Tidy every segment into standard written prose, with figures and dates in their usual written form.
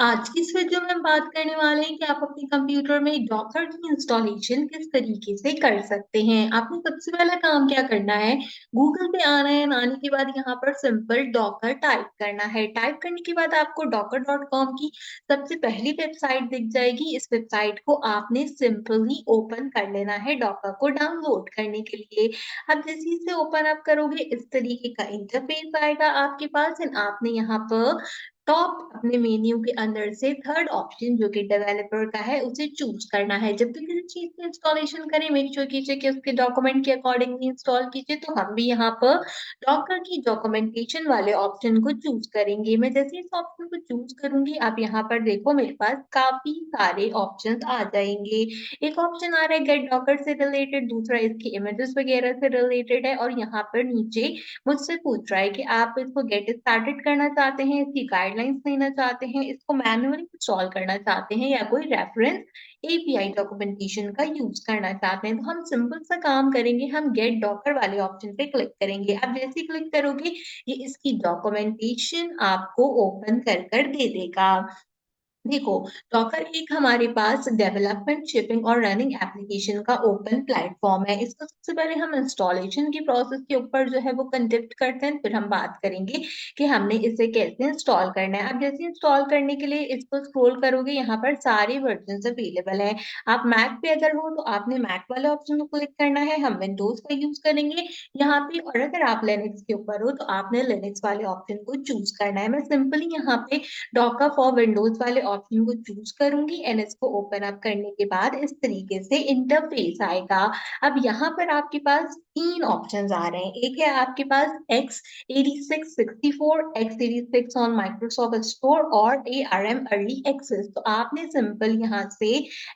आज की इस वीडियो में हम बात करने वाले हैं कि आप अपने कंप्यूटर में डॉकर की इंस्टॉलेशन किस तरीके से कर सकते हैं। आपने सबसे पहला काम क्या करना है, गूगल पे आना है। आने के बाद यहाँ पर सिंपल डॉकर टाइप करना है। टाइप करने के बाद आपको docker.com की सबसे पहली वेबसाइट दिख जाएगी। इस वेबसाइट को आपने सिंपली ओपन कर लेना है डॉकर को डाउनलोड करने के लिए। अब जैसे इसे ओपन अप करोगे, इस तरीके का इंटरफेस आएगा आपके पास। एंड आपने यहाँ पर टॉप अपने मेन्यू के अंदर से थर्ड ऑप्शन जो कि डेवलपर का है उसे चूज करना है। जब भी किसी चीज की इंस्टॉलेशन करें, मेक श्योर कीजिए कि उसके डॉक्यूमेंट के अकॉर्डिंगली इंस्टॉल कीजिए। तो हम भी यहाँ पर डॉकर की डॉक्यूमेंटेशन वाले ऑप्शन को चूज करेंगे। मैं जैसे इस ऑप्शन को चूज करूंगी, आप यहाँ पर देखो मेरे पास काफी सारे ऑप्शन आ जाएंगे। एक ऑप्शन आ रहा है गेट डॉकर से रिलेटेड, दूसरा इसकी इमेजेस वगैरह से रिलेटेड है, और यहाँ पर नीचे मुझसे पूछ रहा है कि आप इसको गेट स्टार्टेड करना चाहते हैं, इसकी गाइडलाइंस लेना चाहते हैं, इसको मैन्युअली इंस्टॉल करना चाहते हैं, या कोई रेफरेंस एपीआई डॉक्यूमेंटेशन का यूज करना चाहते हैं। तो हम सिंपल सा काम करेंगे, हम गेट डॉकर वाले ऑप्शन पे क्लिक करेंगे। अब जैसे ही क्लिक करोगे, ये इसकी डॉक्यूमेंटेशन आपको ओपन कर दे देगा। देखो, डॉकर एक हमारे पास डेवलपमेंट, शिपिंग और रनिंग एप्लीकेशन का ओपन प्लेटफॉर्म है। इसको सबसे पहले हम इंस्टॉलेशन की प्रोसेस के ऊपर जो है वो कंडक्ट करते हैं, फिर हम बात करेंगे कि हमने इसे कैसे इंस्टॉल करना है। अब जैसे इंस्टॉल करने के लिए इसको स्क्रॉल करोगे, यहाँ पर सारे वर्जन अवेलेबल है। आप मैक पे अगर हो तो आपने मैक वाले ऑप्शन को क्लिक करना है, हम विंडोज का यूज करेंगे यहाँ पे। और अगर आप लिनक्स के ऊपर हो तो आपने लिनक्स वाले ऑप्शन को चूज करना है। मैं सिंपली यहाँ पे डॉकर फॉर विंडोज वाले ऑप्शन को चूज करूंगी एंड इसको ओपन अप करने के बाद इस तरीके से इंटरफेस आएगा। अब यहाँ पर आपके पास तीन ऑप्शंस आ रहे हैं। एक है आपके पास x86 64, x86 on Microsoft store, और ARM अर्ली एक्सेस। तो आपने सिंपल यहाँ से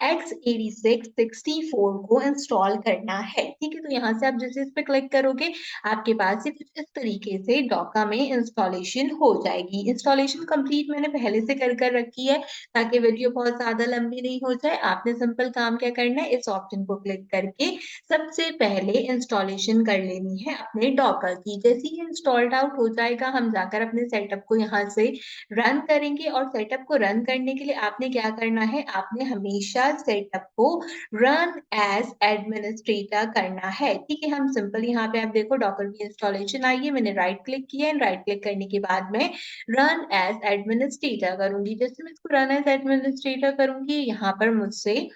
x86 64 को इंस्टॉल करना है। ठीक है, तो यहाँ से आप जैसे इस पे क्लिक करोगे, आपके पास ये कुछ इस तरीके से डॉका में इंस्टॉलेशन हो जाएगी। इंस्टॉलेशन कंप्लीट मैंने पहले से कर रखी है ताकि वीडियो बहुत ज्यादा लंबी नहीं हो जाए। आपने सिंपल काम क्या करना है, इस ऑप्शन को क्लिक करके सबसे पहले इंस्टॉलेशन कर लेनी है अपने डॉकर की। जैसे ही इंस्टॉल्ड आउट हो जाएगा, हम जाकर अपने सेटअप को यहाँ से रन करेंगे। और सेटअप को रन करने के लिए आपने क्या करना है, आपने हमेशा सेटअप को रन एज एडमिनिस्ट्रेटर करना है। ठीक है, हम सिंपल यहाँ पे आप देखो डॉकर की इंस्टॉलेशन आई है, मैंने राइट क्लिक किया है। राइट क्लिक करने के बाद में रन एज एडमिनिस्ट्रेटर करूंगी। जैसे मैं इसको रन एज एडमिनिस्ट्रेटर करूंगी, यहाँ पर मुझसे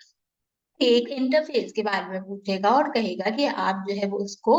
एक इंटरफेस के बारे में पूछेगा और कहेगा कि आप जो है वो उसको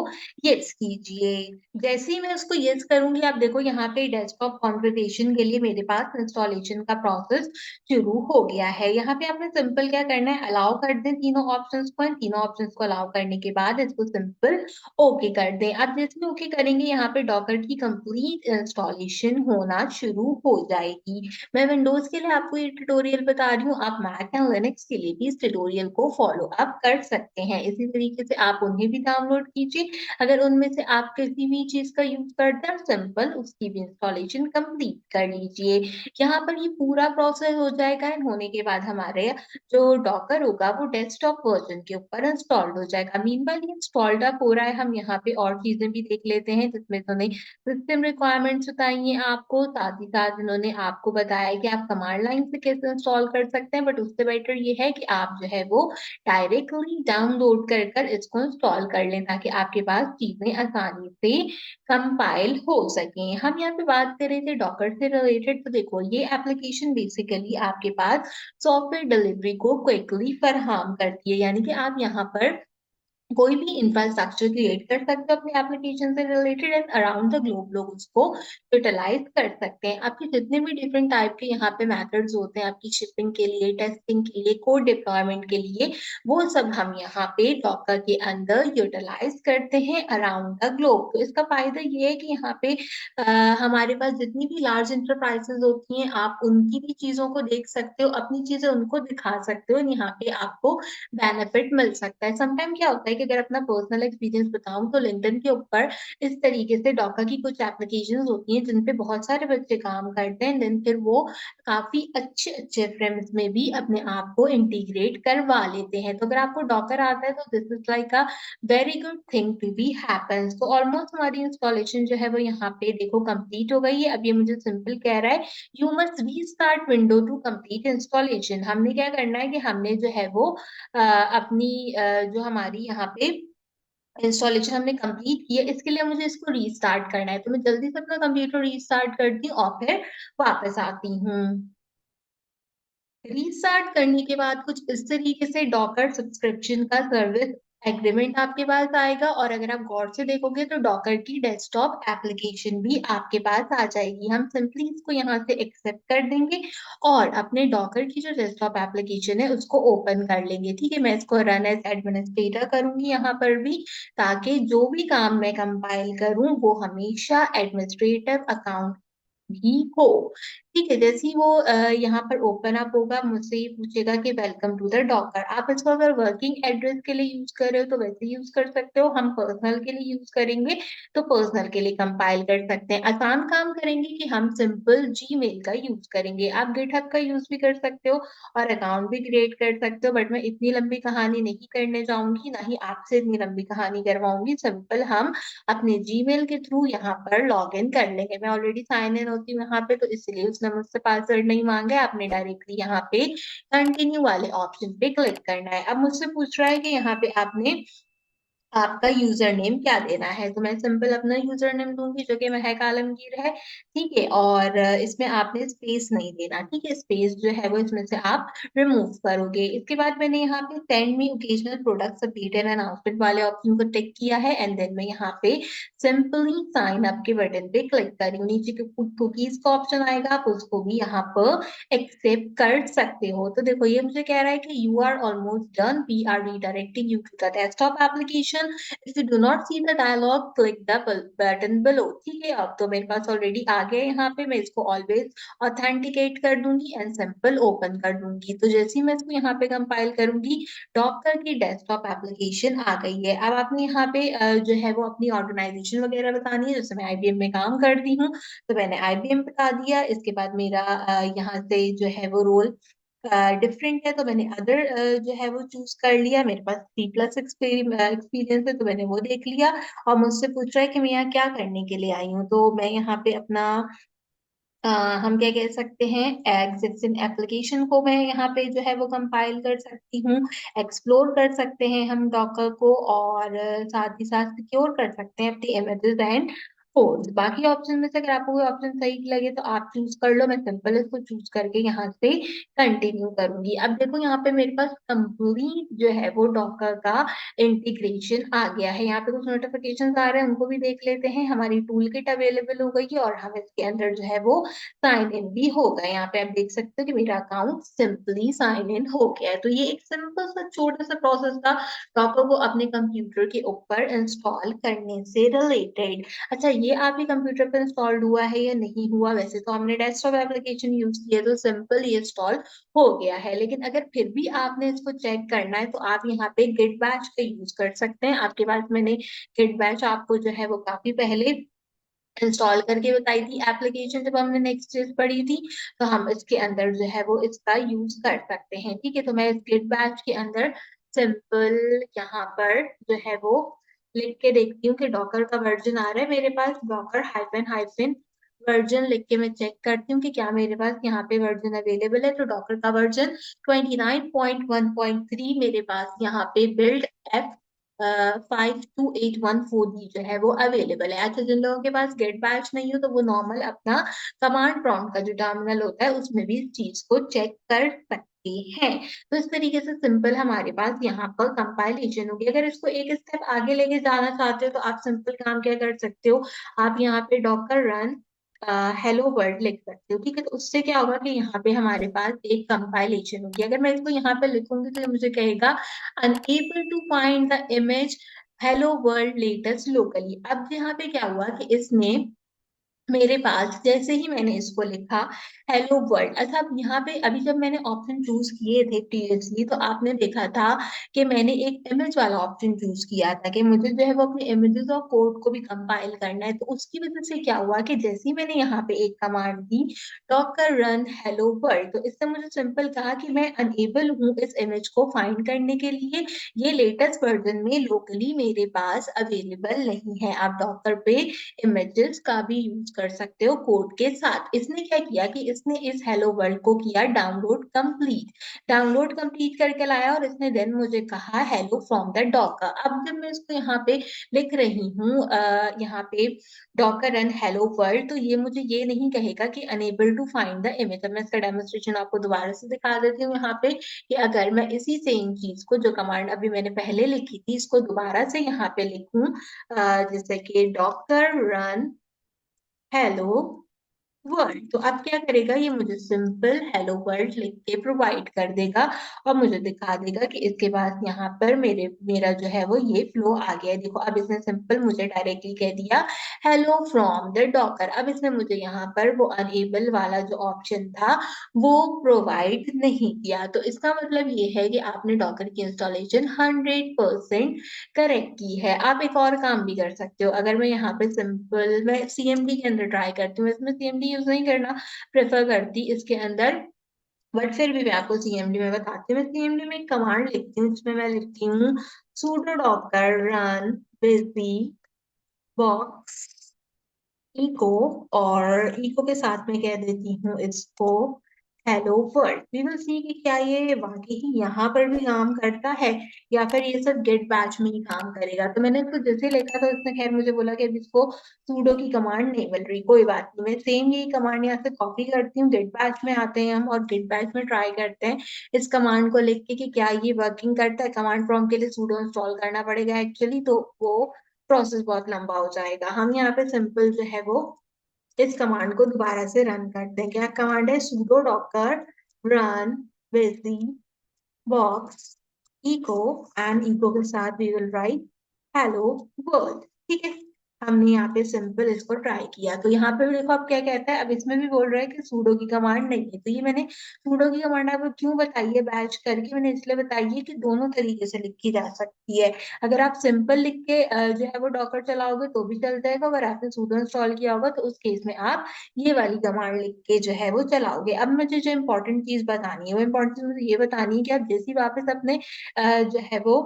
यस कीजिए। जैसे ही मैं उसको यस करूंगी, आप देखो यहाँ पे डेस्कटॉप कॉन्फ़िगरेशन के लिए मेरे पास इंस्टॉलेशन का प्रोसेस शुरू हो गया है। यहाँ पे आपने सिंपल क्या करना है, अलाउ कर दें तीनों ऑप्शंस को। तीनों ऑप्शंस को अलाउ करने के बाद इसको सिंपल ओके कर दें। अब जैसे ओके करेंगे, यहाँ पे डॉकर की कंप्लीट इंस्टॉलेशन होना शुरू हो जाएगी। मैं विंडोज के लिए आपको ये ट्यूटोरियल बता रही हूँ, आप मैक एंड लिनक्स के लिए भी इस ट्यूटोरियल को फॉलो अप कर सकते हैं। इसी तरीके से आप उन्हें भी डाउनलोड कीजिए। अगर उनमें से आप किसी भी चीज का यूज करते हैं, सिंपल उसकी भी इंस्टॉलेशन कंप्लीट कर लीजिए। यहाँ पर ये पूरा प्रोसेस हो जाएगा एंड होने के बाद हमारे जो डॉकर होगा वो डेस्कटॉप वर्जन के ऊपर इंस्टॉल्ड हो जाएगा। मीनवाइल ये इंस्टॉल्ड अप हो रहा है, हम यहाँ पे और चीजें भी देख लेते हैं जिसमें तो सिस्टम रिक्वायरमेंट्स बताई हैं आपको, साथ ही साथ इन्होंने आपको बताया है कि आप कमांड लाइन से कैसे इंस्टॉल कर सकते हैं। बट उससे बेटर ये है कि आप जो है वो डायरेक्टली डाउनलोड कर इसको इंस्टॉल कर लें, ताकि आपके पास चीजें आसानी से कंपाइल हो सकें। हम यहाँ पे बात कर रहे थे डॉकर से रिलेटेड। तो देखो, ये एप्लीकेशन बेसिकली आपके पास सॉफ्टवेयर डिलीवरी को क्विकली फराहम करती है। यानी कि आप यहाँ पर कोई भी इंफ्रास्ट्रक्चर क्रिएट कर सकते हो अपने एप्लीकेशन से related and around the globe लोग उसको यूटिलाइज कर सकते हैं। आपके जितने भी डिफरेंट टाइप के यहाँ पे मेथड्स होते हैं आपकी शिपिंग के लिए, टेस्टिंग के लिए, कोड डिप्लॉयमेंट के लिए, वो सब हम यहाँ पे डॉकर के अंदर यूटिलाइज करते हैं अराउंड द ग्लोब। तो इसका फायदा ये है कि यहाँ पे हमारे पास जितनी भी लार्ज इंटरप्राइजेस होती हैं, आप उनकी भी चीजों को देख सकते हो, अपनी चीजें उनको दिखा सकते हो। यहाँ पे आपको बेनिफिट मिल सकता है। समटाइम क्या होता है कि अगर अपना पर्सनल एक्सपीरियंस बताऊं तो लिंक्डइन के ऊपर इस तरीके से डॉकर की कुछ एप्लीकेशंस होती हैं जिन पे बहुत सारे बच्चे काम करते हैं, देन फिर वो काफी अच्छे अच्छे फ्रेम्स में भी अपने आप को इंटीग्रेट करवा लेते हैं। तो अगर आपको डॉकर आता है तो this is like a very good thing to be happens. तो ऑलमोस्ट हमारी इंस्टॉलेशन जो है वो यहाँ पे देखो कंप्लीट हो गई है। अब ये मुझे सिंपल कह रहा है you must restart window to complete installation. हमने क्या करना है कि हमने जो है वो अपनी जो हमारी यहाँ पे इंस्टॉलेशन हमने कंप्लीट की है, इसके लिए मुझे इसको रीस्टार्ट करना है। तो मैं जल्दी से अपना कंप्यूटर रीस्टार्ट करती हूँ और फिर वापस आती हूँ। रीस्टार्ट करने के बाद कुछ इस तरीके से डॉकर सब्सक्रिप्शन का सर्विस एग्रीमेंट आपके पास आएगा, और अगर आप गौर से देखोगे तो डॉकर की डेस्कटॉप एप्लीकेशन भी आपके पास आ जाएगी। हम सिंपली इसको यहाँ से एक्सेप्ट कर देंगे और अपने डॉकर की जो डेस्कटॉप एप्लीकेशन है उसको ओपन कर लेंगे। ठीक है, मैं इसको रन एज एडमिनिस्ट्रेटर करूंगी यहाँ पर भी, ताकि जो भी काम मैं कंपाइल करूं वो हमेशा एडमिनिस्ट्रेटिव अकाउंट भी हो। ठीक है, जैसे ही वो यहाँ पर ओपन अप होगा मुझसे ये पूछेगा कि वेलकम टू द डॉकर। आप इसको अगर वर्किंग एड्रेस के लिए यूज कर रहे हो तो वैसे यूज कर सकते हो, हम पर्सनल के लिए यूज करेंगे तो पर्सनल के लिए कंपाइल कर सकते हैं। आसान काम करेंगे कि हम सिंपल जीमेल का यूज करेंगे। आप गिटहब का यूज भी कर सकते हो और अकाउंट भी क्रिएट कर सकते हो, बट मैं इतनी लंबी कहानी नहीं करने जाऊंगी, ना ही आपसे इतनी लंबी कहानी करवाऊंगी। सिंपल हम अपने जीमेल के थ्रू यहाँ पर लॉग इन कर लेंगे। मैं ऑलरेडी साइन इन होती हूँ यहाँ पे, तो इसलिए उसने मुझसे पासवर्ड नहीं मांगा है। आपने डायरेक्टली यहाँ पे कंटिन्यू वाले ऑप्शन पे क्लिक करना है। अब मुझसे पूछ रहा है कि यहाँ पे आपने आपका यूजर नेम क्या देना है, तो मैं सिंपल अपना यूजर नेम दूंगी जो कि महक आलमगीर है। ठीक है, और इसमें आपने स्पेस नहीं देना। ठीक है, स्पेस जो है वो इसमें से आप रिमूव करोगे। इसके बाद मैंने यहाँ पे send me occasional products update and announcement वाले ऑप्शन को टिक किया है, एंड देन मैं यहाँ पे सिंपली साइन अप के बटन पे क्लिक कर रही हूँ। नीचे कुकीज का ऑप्शन आएगा, आप उसको भी यहाँ पर एक्सेप्ट कर सकते हो। तो देखो ये मुझे कह रहा है कि you are almost done, we are redirecting you to the desktop application, if you do not see the dialog click the button below। ठीक है, अब तो मेरे पास ऑलरेडी आ गया यहाँ पे, मैं इसको ऑलवेज ऑथेंटिकेट कर दूंगी एंड सिंपल ओपन कर दूंगी। तो जैसे ही मैं इसको यहाँ पे कंपाइल करूंगी डॉकर की डेस्कटॉप एप्लीकेशन आ गई है। अब आपने यहाँ पे जो है वो अपनी ऑर्गेनाइजेशन वगैरह बतानी है। जैसे मैं आईबीएम में काम करती हूँ तो मैंने आईबीएम बता दिया। इसके बाद मेरा यहाँ से जो है वो रोल डिफरेंट है तो मैंने अदर जो है वो चूज कर लिया। मेरे पास C+ एक्सपीरियंस है तो मैंने वो देख लिया। और मुझसे पूछ रहा है कि मैं यहाँ क्या करने के लिए आई हूँ, तो मैं यहाँ पे अपना अ, हम क्या कह सकते हैं एग्जिस्टिंग एप्लीकेशन को मैं यहाँ पे जो है वो कंपाइल कर सकती हूँ। एक्सप्लोर कर सकते हैं हम डॉकर को, और साथ ही साथ सिक्योर कर सकते हैं अपनी इमेजेस एंड कोड्स। बाकी ऑप्शन में से अगर आपको कोई ऑप्शन सही लगे तो आप चूज कर लो, मैं सिंपल इसको चूज करके यहाँ से कंटिन्यू करूंगी। अब देखो यहाँ पे मेरे पास कंप्लीट जो है वो डॉकर का इंटीग्रेशन आ गया है। यहाँ पे कुछ नोटिफिकेशन आ रहे हैं, उनको भी देख लेते हैं। हमारी टूल किट अवेलेबल हो गई है और हम इसके अंदर जो है वो साइन इन भी हो गए। यहाँ पे आप देख सकते हो कि मेरा अकाउंट सिंपली साइन इन हो गया है। तो ये एक सिंपल सा छोटा सा प्रोसेस था डॉकर को अपने कंप्यूटर के ऊपर इंस्टॉल करने से रिलेटेड। अच्छा, ये आपके कंप्यूटर पर इंस्टॉल्ड हुआ है या नहीं हुआ? वैसे तो हमने डेस्कटॉप एप्लीकेशन यूज की है तो सिंपल ये इंस्टॉल हो गया है, लेकिन अगर फिर भी आपने इसको चेक करना है तो आप यहाँ पे गिट बैच का यूज कर सकते हैं। आपके पास मैंने गिट बैच आपको जो है वो काफी पहले इंस्टॉल करके बताई थी एप्लीकेशन, जब हमने नेक्स्ट चीज पढ़ी थी। तो हम इसके अंदर जो है वो इसका यूज कर सकते हैं। ठीक है, तो मैं इस गिट बैच के अंदर सिंपल यहाँ पर जो है वो लिख के देखती हूँ कि डॉकर का वर्जन आ रहा है मेरे पास। डॉकर हाइफन हाइफन वर्जन लिख के मैं चेक करती हूँ कि क्या मेरे पास यहाँ पे वर्जन अवेलेबल है। तो डॉकर का वर्जन 29.1.3 मेरे पास यहाँ पे बिल्ड एफ 52814 जो है वो अवेलेबल है। अच्छा, जिन लोगों के पास गेट बैच नहीं हो तो वो नॉर्मल अपना कमांड प्रॉम्प्ट का जो टर्मिनल होता है उसमें भी इस चीज को चेक कर सकते हैं। तो इस तरीके से सिंपल हमारे पास यहाँ पर कंपाइलेशन होगी। अगर इसको एक स्टेप आगे लेके जाना चाहते हो तो आप सिंपल काम क्या कर सकते हो, आप यहाँ पे डॉकर रन हेलो वर्ल्ड लिख सकते हो। ठीक है, तो उससे क्या होगा कि यहाँ पे हमारे पास एक कंपाइलेशन होगी। अगर मैं इसको यहाँ पे लिखूंगी तो ये मुझे कहेगा unable to find the image hello world latest locally. अब यहाँ पे क्या हुआ कि इसने मेरे पास जैसे ही मैंने इसको लिखा हेलो वर्ल्ड। अच्छा, अब यहाँ पे अभी जब मैंने ऑप्शन चूज किए थे प्रीवियसली, तो आपने देखा था कि मैंने एक इमेज वाला ऑप्शन चूज किया था कि मुझे जो है वो अपने इमेजेस और कोड को भी कंपाइल करना है। तो उसकी वजह से क्या हुआ कि जैसे ही मैंने यहाँ पे एक कमांड दी डॉकर रन हेलो वर्ल्ड, तो इससे मुझे सिंपल कहा कि मैं अनएबल हूँ इस इमेज को फाइंड करने के लिए। ये लेटेस्ट वर्जन में लोकली मेरे पास अवेलेबल नहीं है। आप डॉकर पे इमेजेस का भी यूज कर सकते हो कोड के साथ। इसने क्या किया कि इसने इस हेलो वर्ल्ड को किया डाउनलोड कंप्लीट। डाउनलोड कंप्लीट करके लाया और इसने देन मुझे कहा हेलो फ्रॉम द डॉकर। अब जब मैं इसको यहाँ पे लिख रही हूँ यहाँ पे डॉकर एंड हेलो वर्ल्ड, तो ये मुझे ये नहीं कहेगा कि unable to find the image. अब मैं इसका डेमोन्स्ट्रेशन आपको दोबारा से दिखा देती हूँ यहाँ पे कि अगर मैं इसी सेम चीज को जो कमांड अभी मैंने पहले लिखी थी इसको दोबारा से यहाँ पे लिखूं, जैसे कि डॉक्टर रन हेलो वर्ल्ड, तो अब क्या करेगा ये मुझे सिंपल हेलो वर्ल्ड लिख के प्रोवाइड कर देगा और मुझे दिखा देगा कि इसके पास यहाँ पर मेरा जो है वो ये फ्लो आ गया है। देखो अब इसने सिंपल मुझे डायरेक्टली कह दिया हेलो फ्रॉम द डॉकर। अब इसने मुझे यहाँ पर वो अनेबल वाला जो ऑप्शन था वो प्रोवाइड नहीं किया। तो इसका मतलब ये है कि आपने डॉकर की इंस्टॉलेशन 100% करेक्ट की है। आप एक और काम भी कर सकते हो। अगर मैं यहाँ पे सिंपल मैं सीएमडी के अंदर ट्राई करती हूँ, इसमें सीएमडी यूज नहीं करना प्रेफर करती इसके अंदर, बट फिर भी मैं आपको सीएमडी में बताती हूँ। मैं सीएमडी में एक कमांड लिखती हूँ जिसमें मैं लिखती हूँ sudo docker run busy box echo, और इको के साथ में कह देती हूँ इसको hello world. We will see कि क्या ये वाकई ही यहाँ पर भी काम करता है या फिर ये सब गेट बैच में ही काम करेगा। तो मैंने इसको जैसे लिखा तो इसने खैर मुझे बोला कि अब इसको सूडो की कमांड नहीं मिल रही, कोई बात नहीं, मैं सेम यही कमांड यहाँ से कॉपी करती हूँ। गेट बैच में आते हैं हम और गेट बैच में ट्राई करते हैं इस कमांड को लिख के कि क्या ये वर्किंग करता है। कमांड प्रॉम्प्ट के लिए सूडो इंस्टॉल करना पड़ेगा एक्चुअली, तो वो प्रोसेस बहुत लंबा हो जाएगा। हम यहाँ पे सिंपल जो है वो इस कमांड को दोबारा से रन करते हैं। क्या कमांड है sudo docker run busy box echo and echo के साथ we will write hello world। ठीक है, हमने यहाँ पे सिंपल इसको ट्राई किया। तो यहाँ पे भी देखो अब क्या कहता है, अब इसमें भी बोल रहा है कि सूडो की कमांड नहीं है। तो ये मैंने सूडो की कमांड आपको क्यों बताई है बैच करके, मैंने इसलिए बताई है कि दोनों तरीके से लिखी जा सकती है। अगर आप सिंपल लिख के जो है वो डॉकर चलाओगे तो भी चल जाएगा। अगर आपने सूडो इंस्टॉल किया होगा तो उस केस में आप ये वाली कमांड लिख के जो है वो चलाओगे। अब मुझे जो इम्पोर्टेंट चीज बतानी है वो इम्पोर्टेंट चीज मुझे ये बतानी है कि आप जैसे ही वापस अपने जो है वो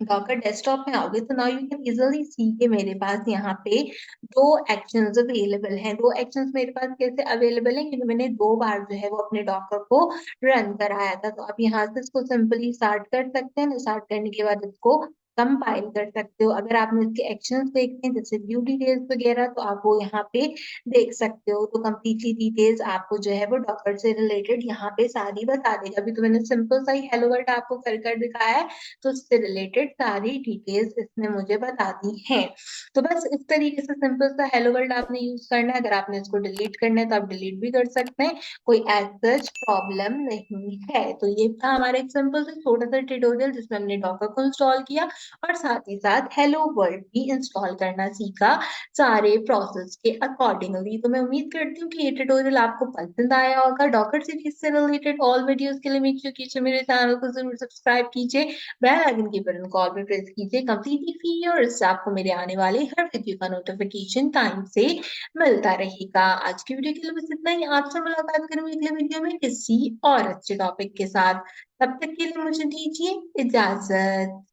डॉकर डेस्कटॉप में आओगे तो नाउ यू कैन इजीली सी के मेरे पास यहाँ पे दो एक्शंस अवेलेबल हैं। दो एक्शंस मेरे पास कैसे अवेलेबल हैं, क्योंकि मैंने दो बार जो है वो अपने डॉकर को रन कराया था। तो आप यहाँ से इसको सिंपली स्टार्ट कर सकते हैं। स्टार्ट करने के बाद इसको कंपाइल कर सकते हो। अगर आपने इसके एक्शंस देखते हैं जैसे व्यू डिटेल्स वगैरह, तो आप वो यहाँ पे देख सकते हो। तो कंप्लीटली डिटेल्स आपको जो है वो डॉकर से रिलेटेड यहाँ पे सारी बता देगा। अभी तो मैंने सिंपल सा ही हेलो वर्ल्ड आपको कर दिखाया है, तो उससे रिलेटेड सारी डिटेल्स इसने मुझे बता दी हैं। तो बस इस तरीके से सिंपल सा हेलो वर्ल्ड आपने यूज करना है। अगर आपने इसको डिलीट करना है तो आप डिलीट भी कर सकते हैं, कोई एज सच प्रॉब्लम नहीं है। तो ये था हमारा एक सिंपल सा छोटा सा ट्यूटोरियल जिसमें हमने डॉकर को इंस्टॉल किया और साथ ही साथ हेलो वर्ल्ड भी इंस्टॉल करना सीखा सारे प्रोसेस के अकॉर्डिंगली। तो मैं उम्मीद करती हूँ कि ये ट्यूटोरियल आपको पसंद आया होगा। डॉकर सीरीज से रिलेटेड ऑल वीडियोस के लिए मेक श्योर कीजिए मेरे चैनल को जरूर सब्सक्राइब कीजिए, बेल आइकन के बटन को ऑल पे प्रेस कीजिए। कंप्लीटली फ्री है और इससे आपको मेरे आने वाले हर वीडियो का नोटिफिकेशन टाइम से मिलता रहेगा। आज की वीडियो के लिए बस इतना ही। आपसे मुलाकात करूंगी अगले वीडियो में किसी और अच्छे टॉपिक के साथ। तब तक के लिए मुझे दीजिए इजाजत।